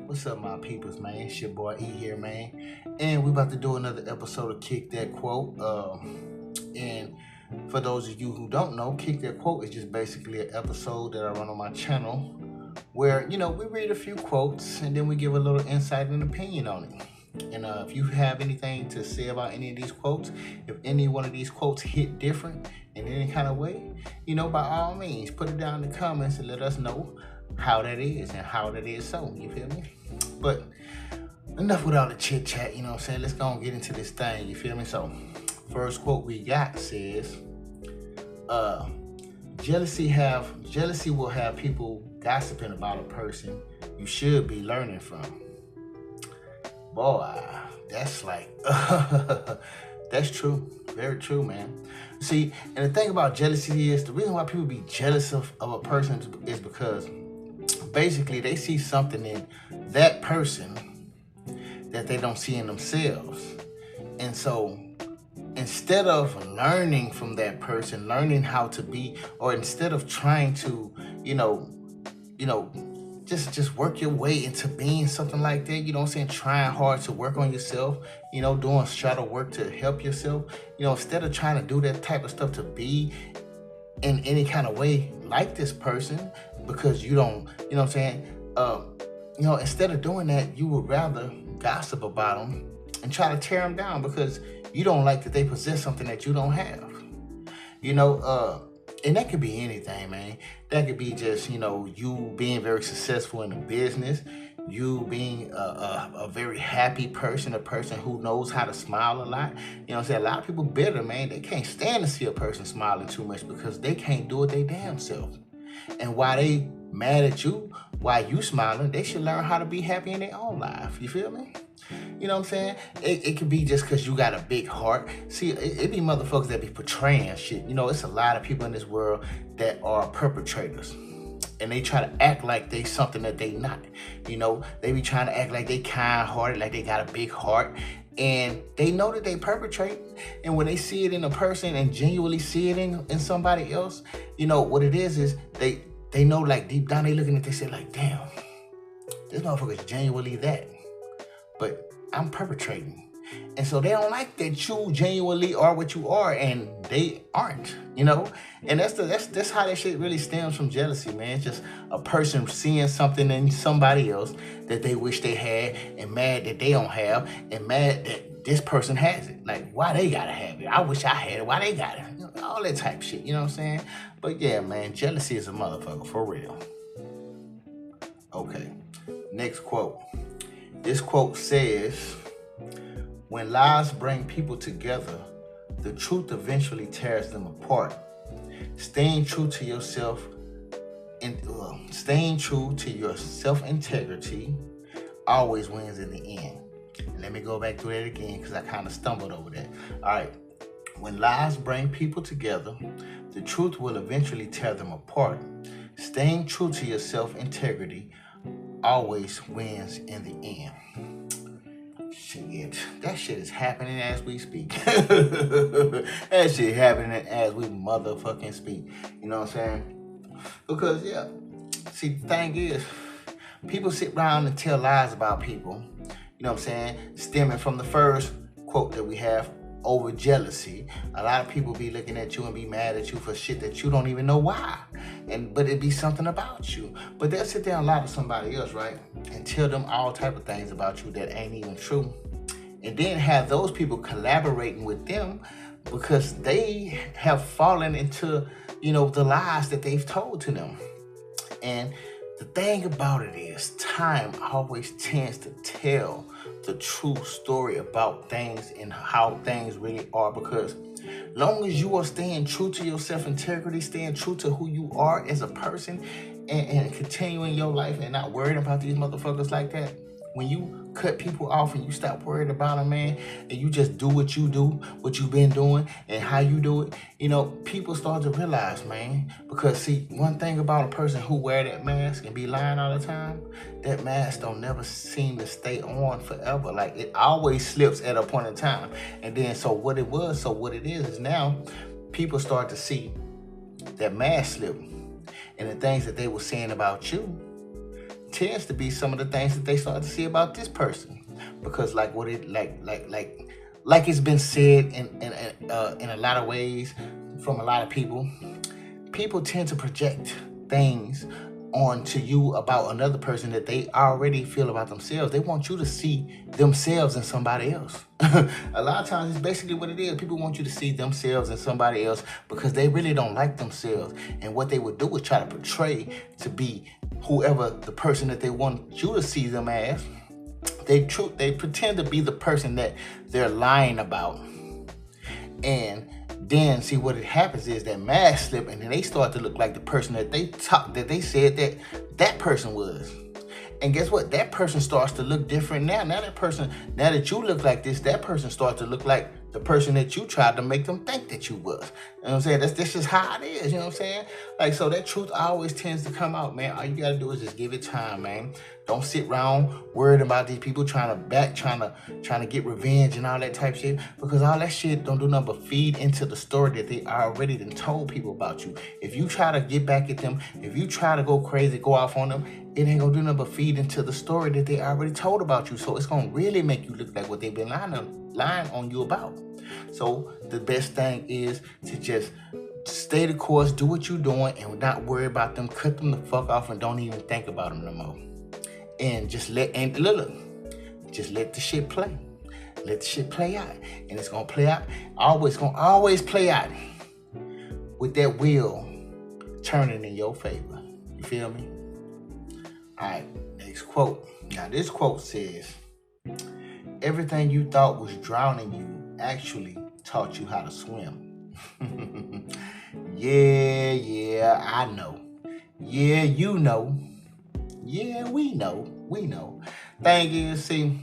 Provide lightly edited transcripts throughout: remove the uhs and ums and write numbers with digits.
What's up, my peoples, man? It's your boy E here, man. And we about to do another episode of Kick That Quote. And for those of you who don't know, Kick That Quote is just basically an episode that I run on my channel where, we read a few quotes and then we give a little insight and opinion on it. And if you have anything to say about any of these quotes, if any one of these quotes hit different in any kind of way, by all means, put it down in the comments and let us know how that is and how that is so. You feel me? But enough with all the chit chat, Let's go and get into this thing, you feel me? So, first quote we got says, jealousy will have people gossiping about a person you should be learning from. Boy, that's like, that's true. Very true, man. See, and the thing about jealousy is, the reason why people be jealous of a person is because basically they see something in that person that they don't see in themselves. And so instead of learning from that person, learning how to be, or instead of trying to, just work your way into being something like that, trying hard to work on yourself, doing shadow work to help yourself, instead of trying to do that type of stuff to be in any kind of way like this person, because you don't, instead of doing that, you would rather gossip about them and try to tear them down because you don't like that they possess something that you don't have, and that could be anything, man. That could be just, you being very successful in a business, you being a very happy person, a person who knows how to smile a lot. A lot of people bitter, man. They can't stand to see a person smiling too much because they can't do it their damn self. And while they mad at you, while you smiling, they should learn how to be happy in their own life. You feel me? You know what I'm saying? It could be just because you got a big heart. See, it be motherfuckers that be portraying shit. It's a lot of people in this world that are perpetrators. And they try to act like they something that they not. They be trying to act like they kind-hearted, like they got a big heart. And they know that they perpetrate. And when they see it in a person and genuinely see it in somebody else, what it is they know, like, deep down they looking at they say, like, damn, this motherfucker's genuinely that. But I'm perpetrating. And so they don't like that you genuinely are what you are and they aren't, And that's how that shit really stems from jealousy, man. It's just a person seeing something in somebody else that they wish they had and mad that they don't have and mad that this person has it. Like, why they gotta have it? I wish I had it. Why they got it? All that type shit, you know what I'm saying? But yeah, man, jealousy is a motherfucker, for real. Okay, next quote. This quote says, when lies bring people together, the truth eventually tears them apart. Staying true to yourself and staying true to your self-integrity always wins in the end. And let me go back through that again because I kind of stumbled over that. All right. When lies bring people together, the truth will eventually tear them apart. Staying true to your self-integrity always wins in the end. Shit, that shit is happening as we speak. That shit happening as we motherfucking speak. You know what I'm saying? Because, yeah, see, the thing is, people sit around and tell lies about people, stemming from the first quote that we have, over jealousy. A lot of people be looking at you and be mad at you for shit that you don't even know why. But it be something about you. But they'll sit there and lie to somebody else, right? And tell them all type of things about you that ain't even true. And then have those people collaborating with them because they have fallen into, the lies that they've told to them. And the thing about it is, time always tends to tell the true story about things and how things really are, because long as you are staying true to your self-integrity, staying true to who you are as a person and continuing your life and not worrying about these motherfuckers like that, when you cut people off and you stop worrying about them, man, and you just do what you do, what you've been doing and how you do it, people start to realize, man, because see, one thing about a person who wear that mask and be lying all the time, that mask don't never seem to stay on forever. Like, it always slips at a point in time. And then, so what it is now, people start to see that mask slip and the things that they were saying about you, tends to be some of the things that they start to see about this person, because like what it like it's been said in a lot of ways from a lot of people. People tend to project things onto you about another person that they already feel about themselves. They want you to see themselves in somebody else. A lot of times it's basically what it is. People want you to see themselves in somebody else because they really don't like themselves. And what they would do is try to portray to be whoever the person that they want you to see them as. They pretend to be the person that they're lying about. And then see what it happens is that mask slip, and then they start to look like the person that they said that person was. And guess what? That person starts to look different now. Now that you look like this, that person starts to look like the person that you tried to make them think that you was. You know what I'm saying? That's just how it is. You know what I'm saying? Like, so that truth always tends to come out, man. All you gotta do is just give it time, man. Don't sit around worried about these people trying to get revenge and all that type of shit, because all that shit don't do nothing but feed into the story that they already done told people about you. If you try to get back at them, if you try to go crazy, go off on them, it ain't gonna do nothing but feed into the story that they already told about you. So it's gonna really make you look like what they've been lying on you about. So the best thing is to just stay the course, do what you're doing, and not worry about them. Cut them the fuck off and don't even think about them no more. And just let the shit play. Let the shit play out. And it's gonna play out. Always play out with that wheel turning in your favor. You feel me? Alright, next quote. Now this quote says, everything you thought was drowning you actually taught you how to swim. Yeah, I know. Yeah, you know. Yeah, we know. Thing is, see,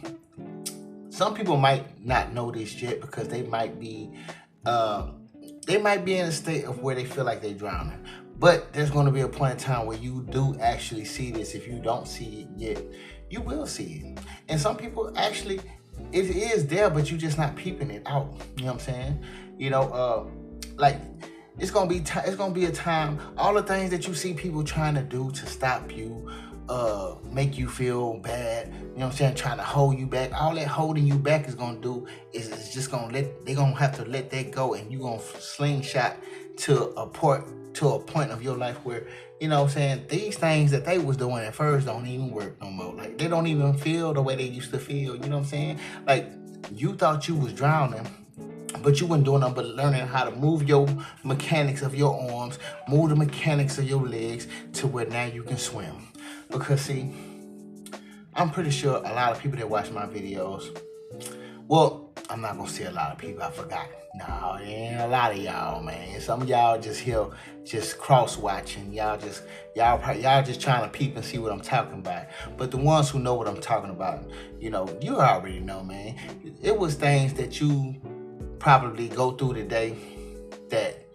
some people might not know this yet because they might be in a state of where they feel like they're drowning. But there's going to be a point in time where you do actually see this. If you don't see it yet, you will see it. And some people actually, it is there, but you're just not peeping it out. You know what I'm saying? You know, like, it's gonna be a time. All the things that you see people trying to do to stop you, make you feel bad. You know what I'm saying? Trying to hold you back. All that holding you back is gonna do is just gonna they're gonna have to let that go, and you gonna slingshot to a point of your life where, you know what I'm saying, these things that they was doing at first don't even work no more. Like, they don't even feel the way they used to feel. You know what I'm saying? Like, you thought you was drowning, but you weren't doing nothing but learning how to move your mechanics of your arms, move the mechanics of your legs to where now you can swim. Because see, I'm pretty sure a lot of people that watch my videos, well, I'm not gonna say a lot of people, I forgot. No, it ain't a lot of y'all, man. Some of y'all just here, just cross-watching. Y'all just trying to peep and see what I'm talking about. But the ones who know what I'm talking about, you know, you already know, man. It was things that you probably go through today that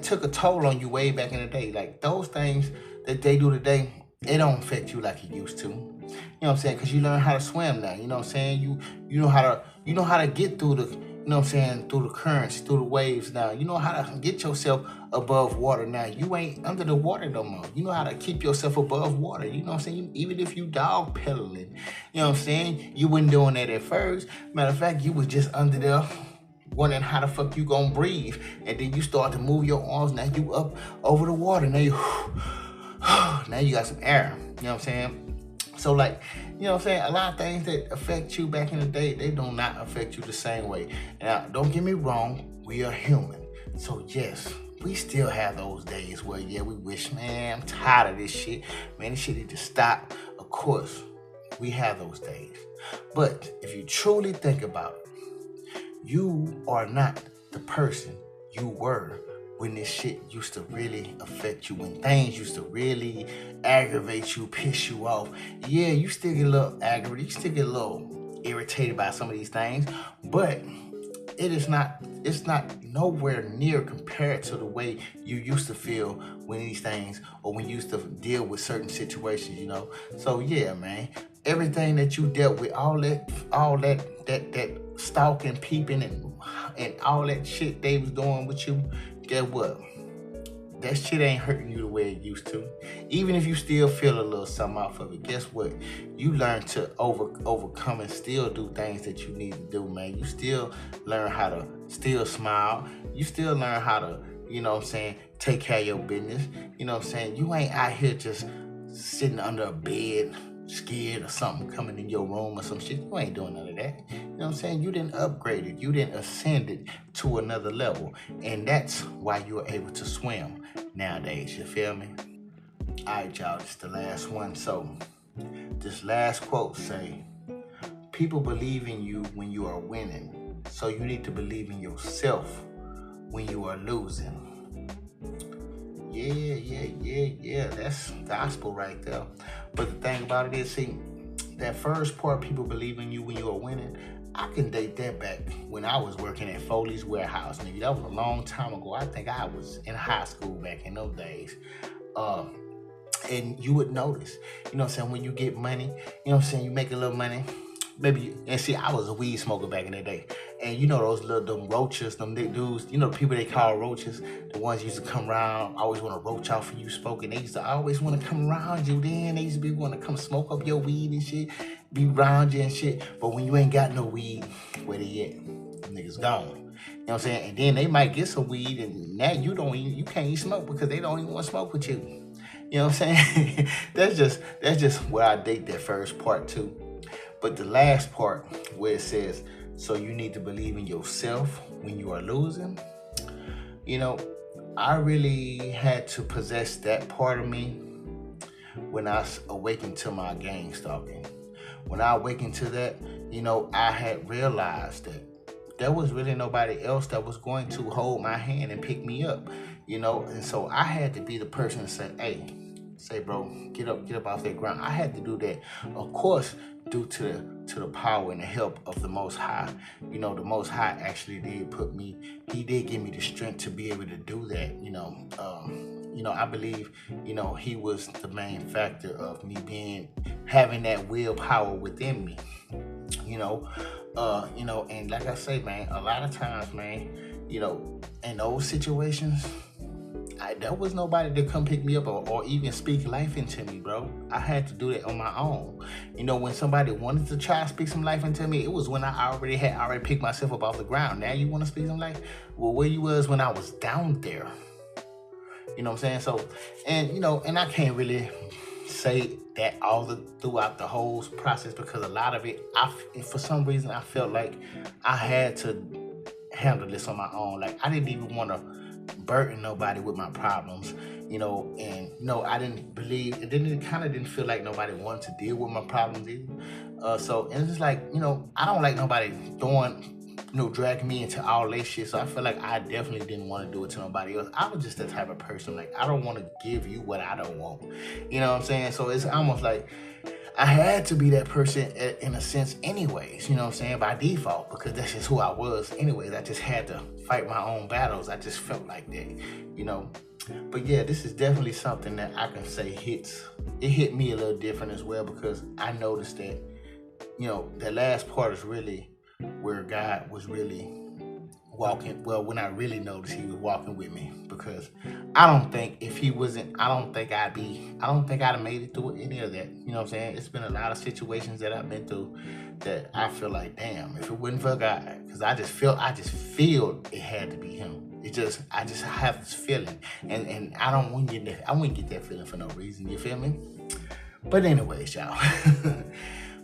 took a toll on you way back in the day. Like, those things that they do today, it don't affect you like it used to. You know what I'm saying? Because you learn how to swim now. You know what I'm saying? You know how to get through the, you know what I'm saying, through the currents, through the waves now. You know how to get yourself above water now. You ain't under the water no more. You know how to keep yourself above water. You know what I'm saying? Even if you dog pedaling, you know what I'm saying? You wasn't doing that at first. Matter of fact, you was just under there wondering how the fuck you gonna breathe. And then you start to move your arms. Now you up over the water. Now you got some air. You know what I'm saying? So, like, you know what I'm saying? A lot of things that affect you back in the day, they do not affect you the same way. Now, don't get me wrong, we are human. So, yes, we still have those days where, yeah, we wish, man, I'm tired of this shit. Man, this shit need to stop. Of course, we have those days. But if you truly think about it, you are not the person you were when this shit used to really affect you, when things used to really aggravate you, piss you off. Yeah, you still get a little aggravated, you still get a little irritated by some of these things, but it's not nowhere near compared to the way you used to feel when these things, or when you used to deal with certain situations, you know? So yeah, man, everything that you dealt with, all that stalking, peeping, and all that shit they was doing with you, guess what? that shit ain't hurting you the way it used to. Even if you still feel a little something off of it, guess what? You learn to overcome and still do things that you need to do, man. You still learn how to still smile. You still learn how to, you know what I'm saying, take care of your business. You know what I'm saying? You ain't out here just sitting under a bed scared of something coming in your room or some shit. You ain't doing none of that. You know what I'm saying? You didn't upgrade it. You didn't ascend it to another level. And that's why you're able to swim nowadays. You feel me? All right, y'all. This is the last one. So this last quote say, people believe in you when you are winning. So you need to believe in yourself when you are losing. Yeah. That's gospel right there. But the thing about it is, see, that first part, people believe in you when you are winning, I can date that back when I was working at Foley's Warehouse, nigga. That was a long time ago. I think I was in high school back in those days. And you would notice, you know what I'm saying, when you get money, you know what I'm saying, you make a little money. Maybe, and see, I was a weed smoker back in the day. And you know those them roaches, them dudes, you know the people they call roaches, the ones used to come around, always want to roach out for you smoking. They used to always want to come around you then. They used to be want to come smoke up your weed and shit, be around you and shit. But when you ain't got no weed, where they at? Them niggas gone. You know what I'm saying? And then they might get some weed and now you can't even smoke because they don't even want to smoke with you. You know what I'm saying? that's just where I date that first part too. But the last part where it says, so you need to believe in yourself when you are losing, you know, I really had to possess that part of me when I awakened to my gang stalking. When I awakened to that, you know, I had realized that there was really nobody else that was going to hold my hand and pick me up, you know, and so I had to be the person to say, hey, bro, get up off that ground. I had to do that, of course, due to the power and the help of the Most High. You know, the Most High actually did he did give me the strength to be able to do that. You know, I believe, you know, he was the main factor of me having that willpower within me. You know, and like I say, man, a lot of times, man, you know, in those situations, there was nobody to come pick me up or even speak life into me, bro. I had to do that on my own. You know, when somebody wanted to try to speak some life into me, it was when I already picked myself up off the ground. Now you want to speak some life? Well, where you was when I was down there. You know what I'm saying? So, and, you know, and I can't really say that throughout the whole process because a lot of it, for some reason, I felt like I had to handle this on my own. Like, I didn't even want to burden nobody with my problems, you know, and I didn't believe, and then it kind of didn't feel like nobody wanted to deal with my problems either. So it's just like, you know, I don't like nobody dragging me into all this shit. So I feel like I definitely didn't want to do it to nobody else. I was just the type of person, like, I don't want to give you what I don't want. You know what I'm saying? So it's almost like I had to be that person in a sense anyways, you know what I'm saying, by default, because that's just who I was anyways. I just had to fight my own battles. I just felt like that, you know. But yeah, this is definitely something that I can say hit me a little different as well, because I noticed that, you know, the last part is really where God was really walking. Well, when I really noticed he was walking with me, because I don't think if he wasn't, I don't think I'd have made it through any of that. You know what I'm saying? It's been a lot of situations that I've been through that I feel like, damn, if it wasn't for God, because I just feel it had to be him. I just have this feeling, and I wouldn't get that feeling for no reason. You feel me? But anyways, y'all,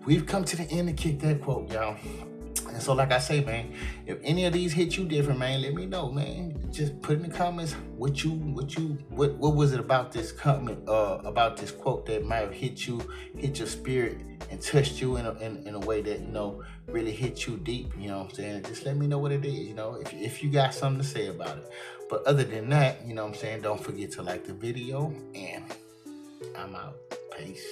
we've come to the end to kick that quote, y'all. And so, like I say, man, if any of these hit you different, man, let me know, man. Just put in the comments what was it about this comment, about this quote that might have hit your spirit and touched you in a way that, you know, really hit you deep. You know what I'm saying? Just let me know what it is, you know, if you got something to say about it. But other than that, you know what I'm saying, don't forget to like the video, and I'm out. Peace.